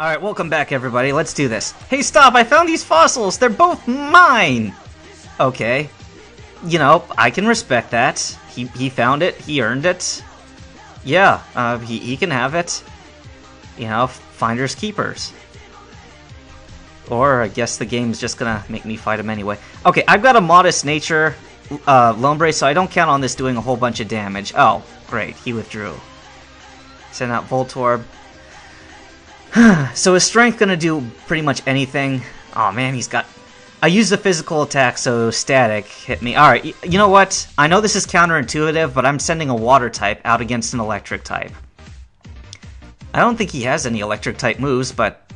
Alright, welcome back everybody, let's do this. Hey stop, I found these fossils! They're both mine! Okay. You know, I can respect that. He found it, he earned it. Yeah, he can have it. You know, finders keepers. Or I guess the game's just gonna make me fight him anyway. Okay, I've got a modest nature, Lombre, so I don't count on this doing a whole bunch of damage. Oh, great, he withdrew. Send out Voltorb. So is strength gonna do pretty much anything? Oh man, he's got... I used a physical attack, so static hit me. Alright, you know what? I know this is counterintuitive, but I'm sending a water type out against an electric type. I don't think he has any electric type moves, but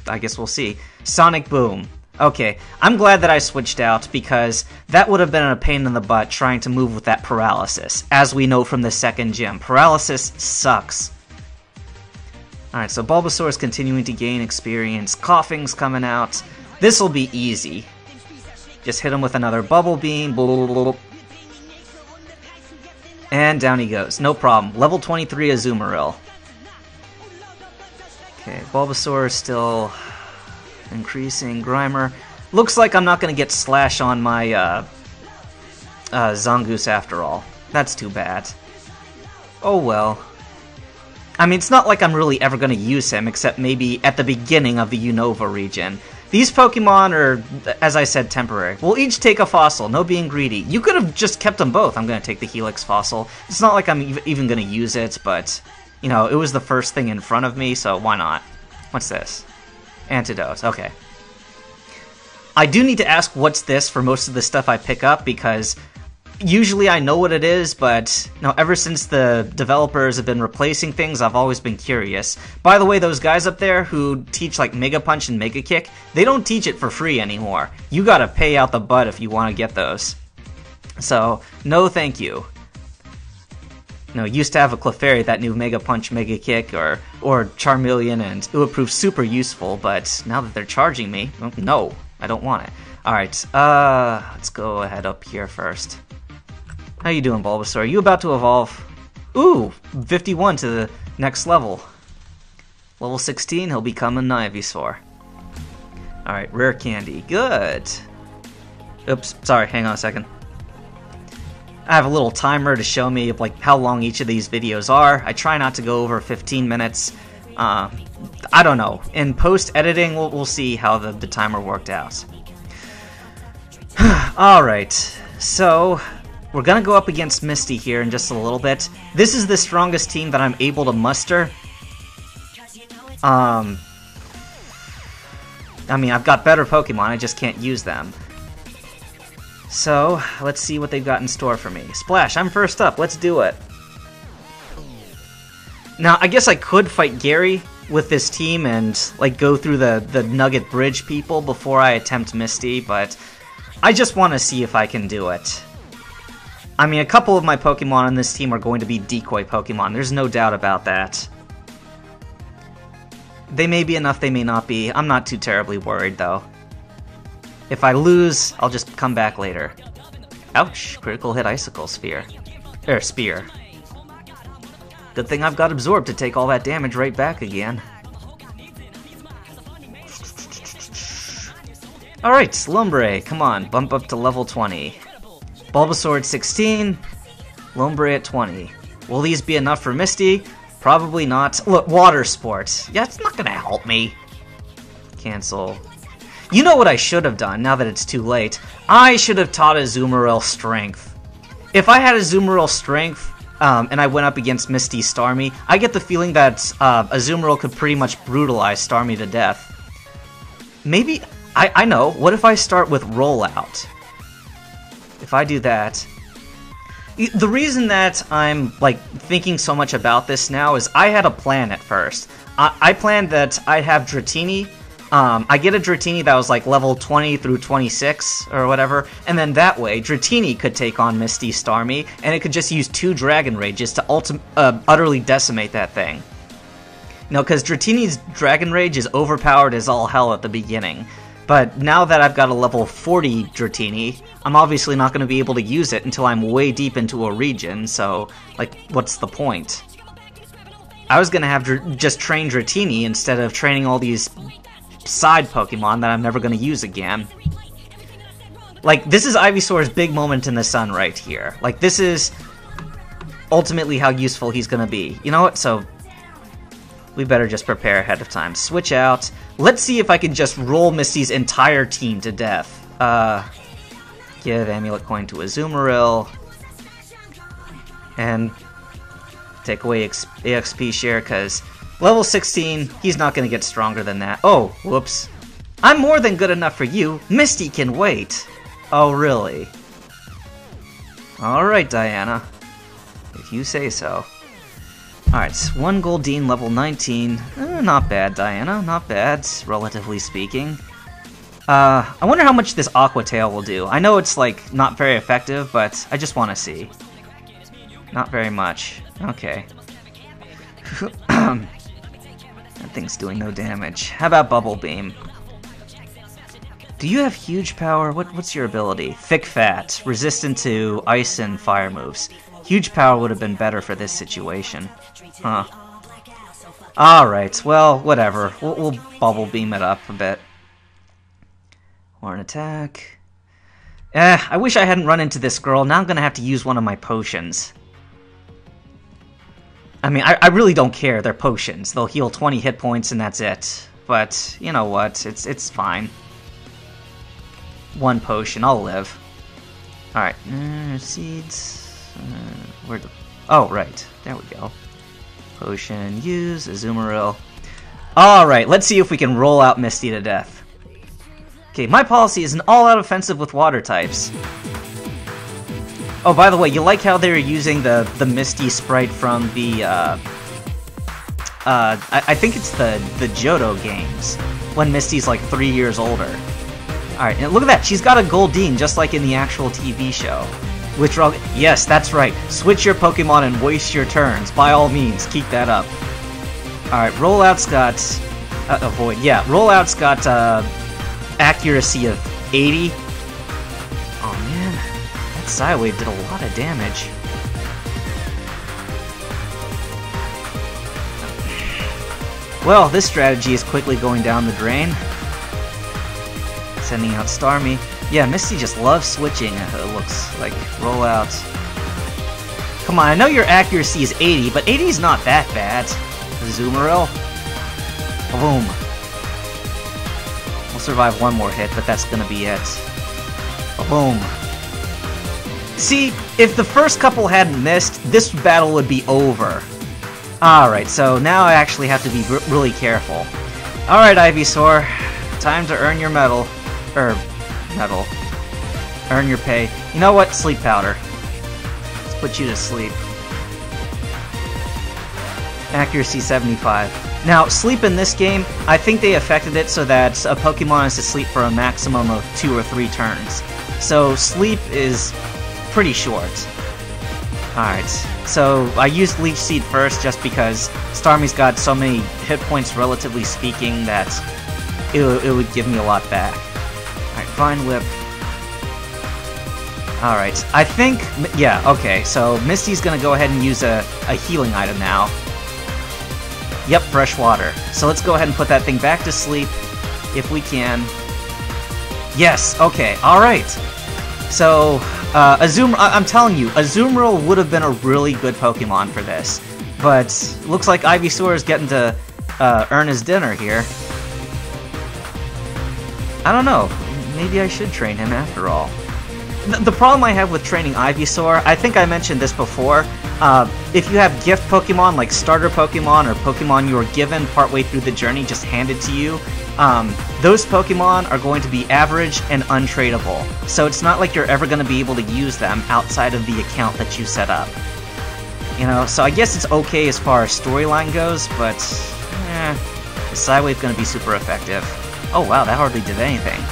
I guess we'll see. Sonic Boom. Okay, I'm glad that I switched out, because that would have been a pain in the butt trying to move with that paralysis. As we know from the second gym, paralysis sucks. Alright, so Bulbasaur is continuing to gain experience. Coughing's coming out. This'll be easy. Just hit him with another Bubble Beam. And down he goes. No problem. Level 23 Azumarill. Okay, Bulbasaur is still increasing. Grimer. Looks like I'm not going to get Slash on my Zangoose after all. That's too bad. Oh well. I mean, it's not like I'm really ever going to use him, except maybe at the beginning of the Unova region. These Pokemon are, as I said, temporary. We'll each take a fossil, no being greedy. You could have just kept them both. I'm going to take the Helix fossil. It's not like I'm even going to use it, but, you know, it was the first thing in front of me, so why not? What's this? Antidote, okay. I do need to ask what's this for most of the stuff I pick up, because usually I know what it is, but you know, ever since the developers have been replacing things, I've always been curious. By the way, those guys up there who teach like Mega Punch and Mega Kick, they don't teach it for free anymore. You gotta pay out the butt if you want to get those. So, no thank you. You know, used to have a Clefairy that knew Mega Punch, Mega Kick, or Charmeleon, and it would prove super useful, but now that they're charging me, no, I don't want it. Alright, let's go ahead up here first. How you doing, Bulbasaur? Are you about to evolve? Ooh, 51 to the next level. Level 16, he'll become an Ivysaur. Alright, rare candy. Good. Oops, sorry, hang on a second. I have a little timer to show me like how long each of these videos are. I try not to go over 15 minutes. I don't know. In post-editing, we'll see how the timer worked out. Alright, so we're gonna go up against Misty here in just a little bit. This is the strongest team that I'm able to muster. I mean, I've got better Pokemon, I just can't use them. So, let's see what they've got in store for me. Splash, I'm first up, let's do it. Now, I guess I could fight Gary with this team and like go through the Nugget Bridge people before I attempt Misty, but I just want to see if I can do it. I mean, a couple of my Pokemon on this team are going to be decoy Pokemon, there's no doubt about that. They may be enough, they may not be. I'm not too terribly worried, though. If I lose, I'll just come back later. Ouch, critical hit Icicle Spear. Spear. Good thing I've got Absorb to take all that damage right back again. Alright, Lombre, come on, bump up to level 20. Bulbasaur at 16, Lombre at 20. Will these be enough for Misty? Probably not. Look, Water Sport. Yeah, it's not gonna help me. Cancel. You know what I should have done, now that it's too late? I should have taught Azumarill Strength. If I had Azumarill Strength, and I went up against Misty Starmie, I get the feeling that Azumarill could pretty much brutalize Starmie to death. Maybe, I know, what if I start with Rollout? If I do that... The reason that I'm like thinking so much about this now is I had a plan at first. I planned that I'd have Dratini. I get a Dratini that was like level 20 through 26 or whatever, and then that way Dratini could take on Misty Starmie, and it could just use 2 Dragon Rages to utterly decimate that thing. No, because Dratini's Dragon Rage is overpowered as all hell at the beginning. But now that I've got a level 40 Dratini, I'm obviously not going to be able to use it until I'm way deep into a region, so, like, what's the point? I was gonna have just train Dratini instead of training all these side Pokemon that I'm never gonna use again. Like, this is Ivysaur's big moment in the sun right here. Like, this is ultimately how useful he's gonna be. You know what? So, we better just prepare ahead of time. Switch out. Let's see if I can just roll Misty's entire team to death. Give Amulet Coin to Azumarill. And take away EXP share, because level 16, he's not going to get stronger than that. Oh, whoops. I'm more than good enough for you. Misty can wait. Oh, really? Alright, Diana. If you say so. Alright, 1 Goldeen, level 19. Not bad, Diana. Not bad, relatively speaking. I wonder how much this Aqua Tail will do. I know it's, like, not very effective, but I just want to see. Not very much. Okay. That thing's doing no damage. How about Bubble Beam? Do you have huge power? What's your ability? Thick Fat. Resistant to ice and fire moves. Huge power would have been better for this situation. Huh. Alright, well, whatever. We'll Bubble Beam it up a bit. Horn attack. I wish I hadn't run into this girl. Now I'm gonna have to use one of my potions. I mean, I really don't care. They're potions. They'll heal 20 hit points and that's it. But, you know what? It's fine. 1 potion. I'll live. Alright. Seeds. Where the... Oh, right. There we go. Potion. Use. Azumarill. Alright, let's see if we can roll out Misty to death. Okay, my policy is an all-out offensive with water types. Oh, by the way, you like how they're using the Misty sprite from the, I think it's the Johto games, when Misty's like 3 years older. Alright, and look at that, she's got a Goldeen, just like in the actual TV show. Which, yes, that's right, switch your Pokemon and waste your turns, by all means, keep that up. Alright, Rollout's got, Avoid, yeah, Rollout's got, accuracy of 80. Oh man, that Psywave did a lot of damage. Well, this strategy is quickly going down the drain. Sending out Starmie. Yeah, Misty just loves switching, it looks like. Rollout. Come on, I know your accuracy is 80, but 80 is not that bad. Azumarill. Boom. We'll survive one more hit, but that's gonna be it. Boom. See, if the first couple hadn't missed, this battle would be over. Alright, so now I actually have to be really careful. Alright, Ivysaur. Time to earn your medal. Medal. Earn your pay. You know what? Sleep Powder. Let's put you to sleep. Accuracy 75. Now, sleep in this game, I think they affected it so that a Pokemon is to sleep for a maximum of 2 or 3 turns. So, sleep is pretty short. Alright, so I used Leech Seed first just because Starmie's got so many hit points, relatively speaking, that it would give me a lot back. Alright, Vine Whip. Alright, I think... Yeah, okay, so Misty's gonna go ahead and use a healing item now. Yep, fresh water. So let's go ahead and put that thing back to sleep, if we can. Yes, okay, alright. So, I'm telling you, Azumarill would have been a really good Pokemon for this. But, looks like Ivysaur is getting to earn his dinner here. I don't know, maybe I should train him after all. The problem I have with training Ivysaur, I think I mentioned this before, if you have gift Pokemon, like starter Pokemon, or Pokemon you were given partway through the journey, just handed to you, those Pokemon are going to be average and untradeable. So it's not like you're ever going to be able to use them outside of the account that you set up. You know, so I guess it's okay as far as storyline goes, but, the Psywave's going to be super effective. Oh wow, that hardly did anything.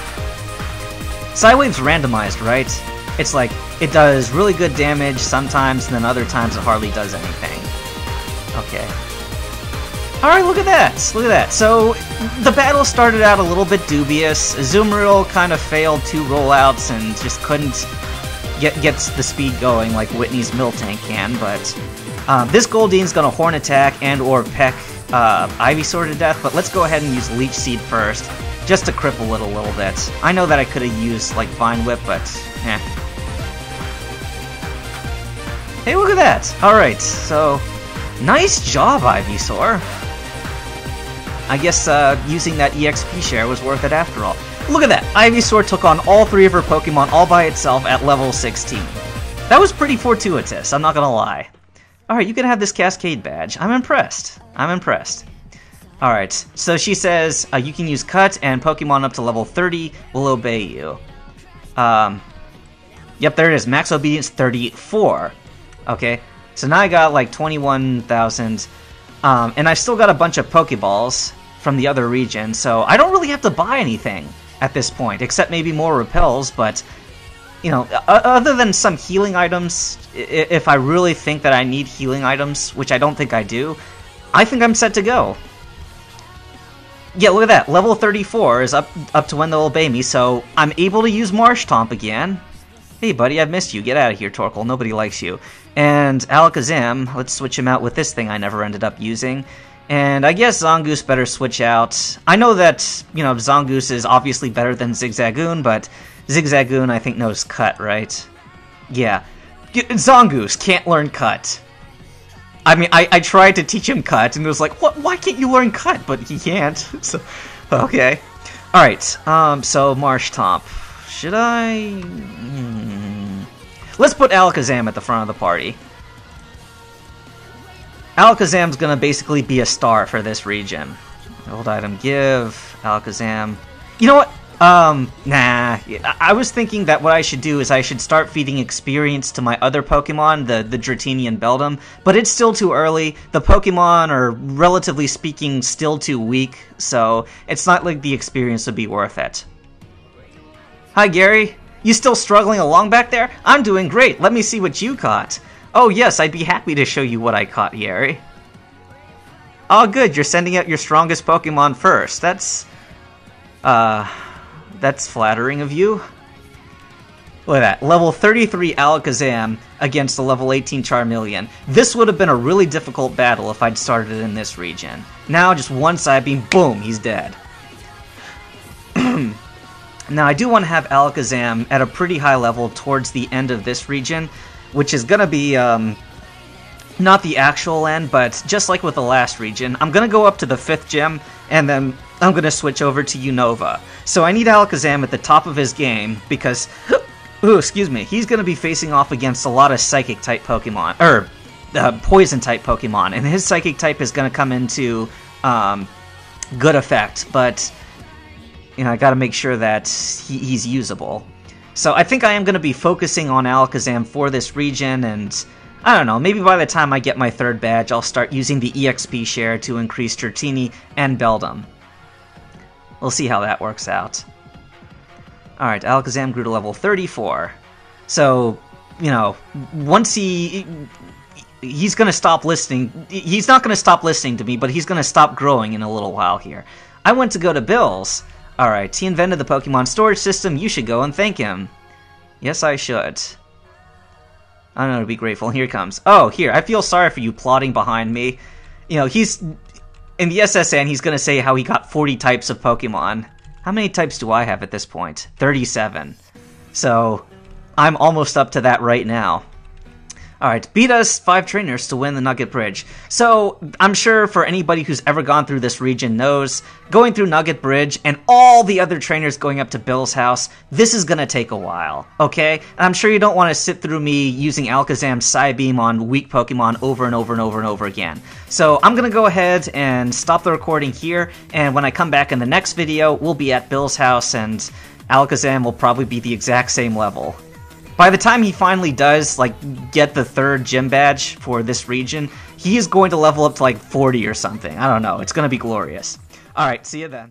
Psywave's randomized, right? It's like, it does really good damage sometimes, and then other times it hardly does anything. Okay. Alright, look at that! Look at that. So, the battle started out a little bit dubious. Azumarill kind of failed 2 rollouts and just couldn't gets the speed going like Whitney's Miltank can, but this Goldene's gonna Horn attack and or peck Ivysaur to death, but let's go ahead and use Leech Seed first, just to cripple it a little bit. I know that I could have used like Vine Whip, but eh. Hey, look at that! Alright, so nice job, Ivysaur. I guess using that EXP share was worth it after all. Look at that! Ivysaur took on all 3 of her Pokemon all by itself at level 16. That was pretty fortuitous, I'm not gonna lie. Alright, you can have this Cascade badge. I'm impressed. I'm impressed. Alright, so she says you can use Cut and Pokemon up to level 30 will obey you. Yep, there it is. Max Obedience 34. Okay, so now I got like 21,000. And I still got a bunch of Pokeballs from the other region, so I don't really have to buy anything at this point, except maybe more repels, but, you know, other than some healing items, if I really think that I need healing items, which I don't think I do, I think I'm set to go. Yeah, look at that, level 34 is up to when they'll obey me, so I'm able to use Marshtomp again. Hey buddy, I've missed you, get out of here, Torkoal, nobody likes you. And Alakazam, let's switch him out with this thing I never ended up using. And I guess Zangoose better switch out. I know that, you know, Zangoose is obviously better than Zigzagoon, but Zigzagoon I think knows Cut, right? Yeah. Zangoose can't learn Cut. I mean, I tried to teach him Cut, and it was like, what? Why can't you learn Cut? But he can't. So, okay. Alright, so Marshtomp. Should I... Let's put Alakazam at the front of the party. Alakazam's gonna basically be a star for this region. Old item give, Alakazam. You know what? Nah. I was thinking that what I should do is I should start feeding experience to my other Pokemon, the Dratini and Beldum, but it's still too early. The Pokemon are, relatively speaking, still too weak, so it's not like the experience would be worth it. Hi, Gary. You still struggling along back there? I'm doing great. Let me see what you caught. Oh yes, I'd be happy to show you what I caught, Gary. Oh good, you're sending out your strongest Pokemon first. That's flattering of you. Look at that, level 33 Alakazam against a level 18 Charmeleon. This would have been a really difficult battle if I'd started in this region. Now just one side beam, boom, he's dead. Now I do want to have Alakazam at a pretty high level towards the end of this region, which is going to be, not the actual end, but just like with the last region, I'm going to go up to the 5th gym, and then I'm going to switch over to Unova. So I need Alakazam at the top of his game, because, ooh, excuse me, he's going to be facing off against a lot of Psychic-type Pokemon, or Poison-type Pokemon, and his Psychic-type is going to come into good effect, but, you know, I got to make sure that he's usable. So I think I am going to be focusing on Alakazam for this region, and I don't know, maybe by the time I get my 3rd badge, I'll start using the EXP share to increase Dratini and Beldum. We'll see how that works out. Alright, Alakazam grew to level 34. So, you know, once he's going to stop listening. He's not going to stop listening to me, but he's going to stop growing in a little while here. I went to go to Bill's. Alright, he invented the Pokemon storage system, you should go and thank him. Yes, I should. I don't know, to be grateful. Here he comes. Oh, here, I feel sorry for you plotting behind me. You know, he's... In the SSN, he's gonna say how he got 40 types of Pokemon. How many types do I have at this point? 37. So, I'm almost up to that right now. Alright, beat us 5 trainers to win the Nugget Bridge. So, I'm sure for anybody who's ever gone through this region knows, going through Nugget Bridge and all the other trainers going up to Bill's house, this is gonna take a while, okay? And I'm sure you don't want to sit through me using Alakazam's Psybeam on weak Pokemon over and over and over and over again. So, I'm gonna go ahead and stop the recording here, and when I come back in the next video, we'll be at Bill's house, and Alakazam will probably be the exact same level. By the time he finally does, like, get the 3rd gym badge for this region, he is going to level up to, like, 40 or something. I don't know. It's going to be glorious. Alright, see you then.